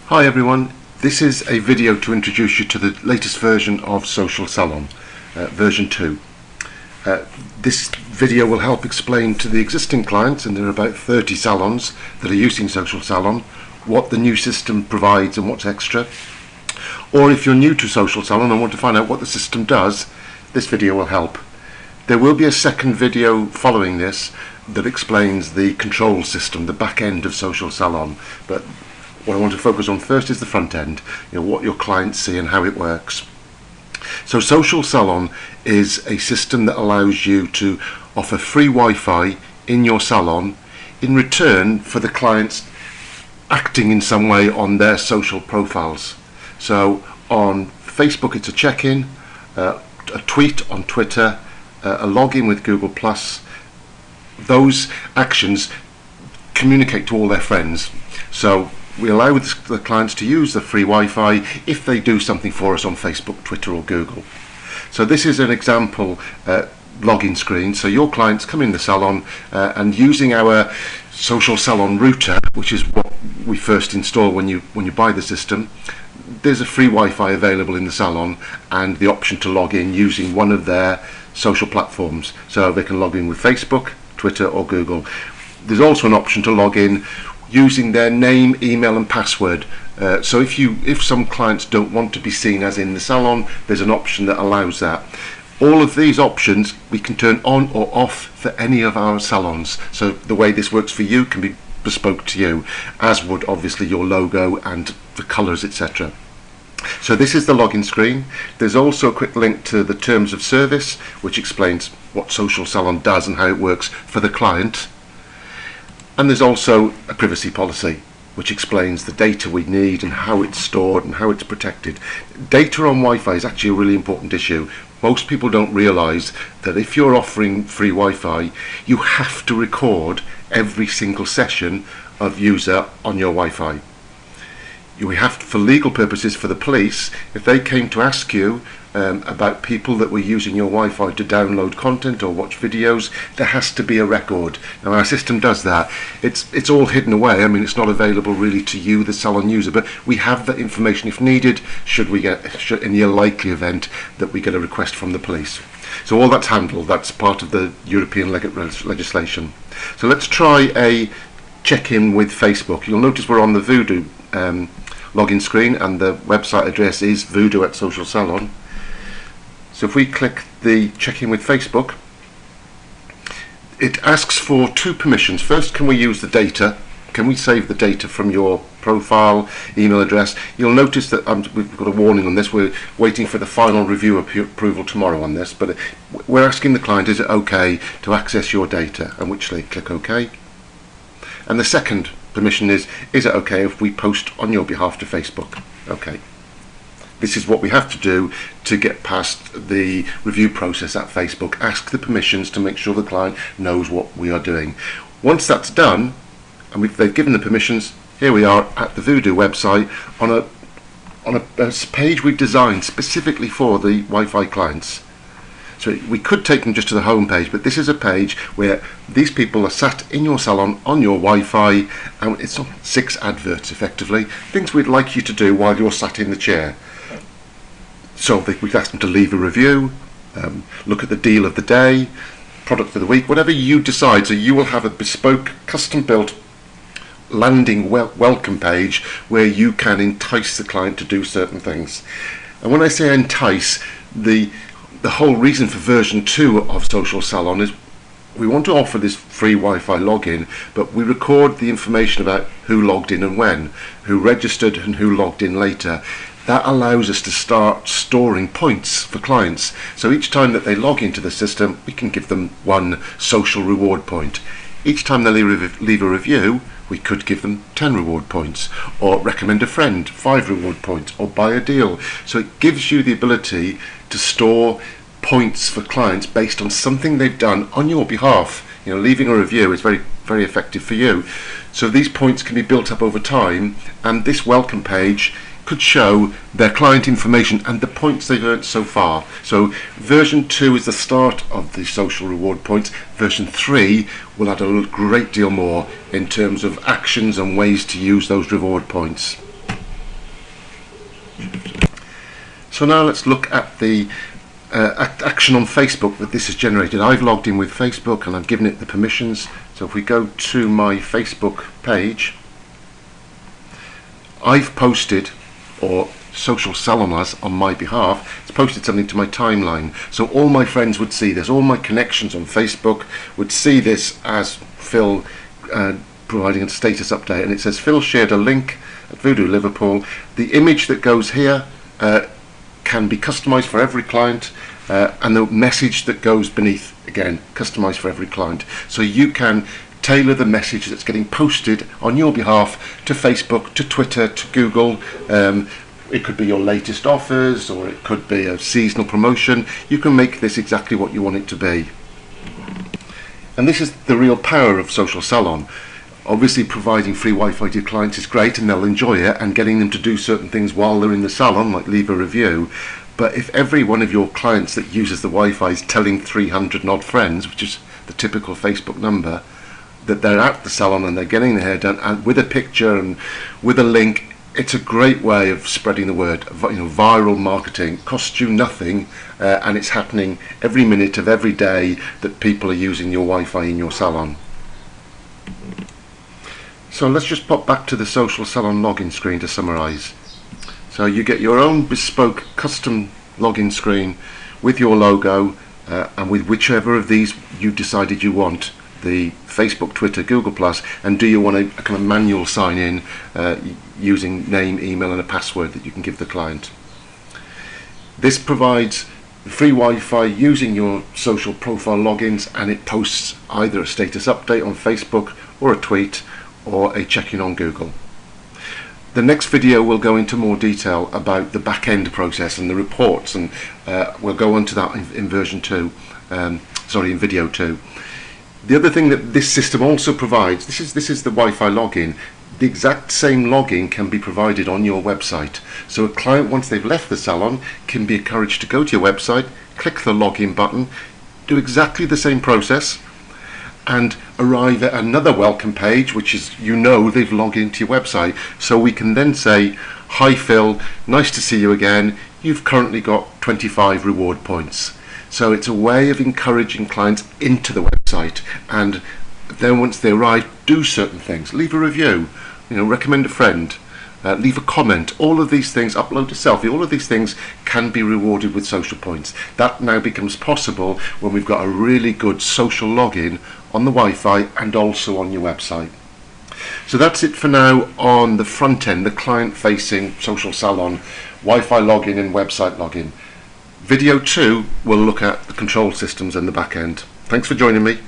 Hi everyone, this is a video to introduce you to the latest version of Social Salon, version 2. This video will help explain to the existing clients, and there are about 30 salons that are using Social Salon, what the new system provides and what's extra. Or if you're new to Social Salon and want to find out what the system does, this video will help. There will be a second video following this that explains the control system, the back end of Social Salon, but what I want to focus on first is the front end, what your clients see and how it works. So Social Salon is a system that allows you to offer free Wi-Fi in your salon in return for the clients acting in some way on their social profiles. So on Facebook it's a check-in, a tweet on Twitter, a login with Google+. Those actions communicate to all their friends. So we allow the clients to use the free Wi-Fi if they do something for us on Facebook, Twitter or Google. So this is an example login screen. So your clients come in the salon and using our Social Salon router, which is what we first install when you buy the system, there's a free Wi-Fi available in the salon and the option to log in using one of their social platforms. So they can log in with Facebook, Twitter or Google. There's also an option to log in using their name, email and password. So if some clients don't want to be seen as in the salon, there's an option that allows that. All of these options we can turn on or off for any of our salons. So the way this works for you can be bespoke to you, as would obviously your logo and the colours, etc. So this is the login screen. There's also a quick link to the terms of service, which explains what Social Salon does and how it works for the client. And there's also a privacy policy which explains the data we need and how it's stored and how it's protected. Data on Wi-Fi is actually a really important issue. Most people don't realise that if you're offering free Wi-Fi, you have to record every single session of user on your Wi-Fi. We have to, for legal purposes, for the police, if they came to ask you about people that were using your Wi-Fi to download content or watch videos, there has to be a record. Now our system does that. It's all hidden away. I mean, it's not available really to you, the salon user, but we have that information if needed, should in the unlikely event that we get a request from the police. So all that's handled. That's part of the European legislation. So let's try a check-in with Facebook. You'll notice we're on the Voodoo login screen and the website address is voodoo@Social Salon. So if we click the check-in with Facebook, it asks for two permissions. First, can we use the data? Can we save the data from your profile, email address? You'll notice that we've got a warning on this. We're waiting for the final review approval tomorrow on this, but we're asking the client, is it okay to access your data? And which they click OK. And the second permission is it okay if we post on your behalf to Facebook? Okay. This is what we have to do to get past the review process at Facebook. Ask the permissions to make sure the client knows what we are doing. Once that's done, and they've given the permissions, here we are at the Voodoo website on a page we've designed specifically for the Wi-Fi clients. So we could take them just to the home page, but this is a page where these people are sat in your salon on your Wi-Fi, and it's on 6 adverts effectively, things we'd like you to do while you're sat in the chair. So we've asked them to leave a review, look at the deal of the day, product of the week, whatever you decide. So you will have a bespoke, custom-built landing welcome page where you can entice the client to do certain things. And when I say entice, the whole reason for version 2 of Social Salon is we want to offer this free Wi-Fi login, but we record the information about who logged in and when, who registered and who logged in later. That allows us to start storing points for clients. So each time that they log into the system, we can give them 1 social reward point. Each time they leave a review, we could give them 10 reward points, or recommend a friend, 5 reward points, or buy a deal. So it gives you the ability to store points for clients based on something they've done on your behalf. Leaving a review is very, very effective for you. So these points can be built up over time, and this welcome page could show their client information and the points they've earned so far. So version 2 is the start of the social reward points. Version 3 will add a great deal more in terms of actions and ways to use those reward points. So now let's look at the action on Facebook that this has generated. I've logged in with Facebook and I've given it the permissions. So if we go to my Facebook page, I've posted, or Social Salon has on my behalf, it's posted something to my timeline. So all my friends would see this, all my connections on Facebook would see this as Phil providing a status update, and it says Phil shared a link at Voodoo Liverpool. The image that goes here can be customized for every client, and the message that goes beneath, again, customized for every client. So you can tailor the message that's getting posted on your behalf to Facebook, to Twitter, to Google. It could be your latest offers, or it could be a seasonal promotion. You can make this exactly what you want it to be. And this is the real power of Social Salon. Obviously, providing free Wi-Fi to your clients is great and they'll enjoy it, and getting them to do certain things while they're in the salon, like leave a review. But if every one of your clients that uses the Wi-Fi is telling 300 and odd friends, which is the typical Facebook number, that they're at the salon and they're getting their hair done, and with a picture and with a link, it's a great way of spreading the word. Viral marketing costs you nothing, and it's happening every minute of every day that people are using your Wi-Fi in your salon. So let's just pop back to the Social Salon login screen to summarize. So you get your own bespoke custom login screen with your logo, and with whichever of these you decided you want, the Facebook, Twitter, Google+, and do you want a kind of manual sign in using name, email and a password that you can give the client. This provides free Wi-Fi using your social profile logins, and it posts either a status update on Facebook or a tweet or a check-in on Google. The next video will go into more detail about the back-end process and the reports, and we'll go on to that in version 2, in video 2. The other thing that this system also provides, this is the Wi-Fi login. The exact same login can be provided on your website. So a client, once they've left the salon, can be encouraged to go to your website, click the login button, do exactly the same process, and arrive at another welcome page, which is, they've logged into your website. So we can then say, "Hi Phil, nice to see you again. You've currently got 25 reward points." So it's a way of encouraging clients into the website, and then once they arrive, do certain things. Leave a review, recommend a friend, leave a comment. All of these things, upload a selfie, all of these things can be rewarded with social points. That now becomes possible when we've got a really good social login on the Wi-Fi and also on your website. So that's it for now on the front end, the client-facing Social Salon, Wi-Fi login and website login. Video 2 will look at the control systems and the back end. Thanks for joining me.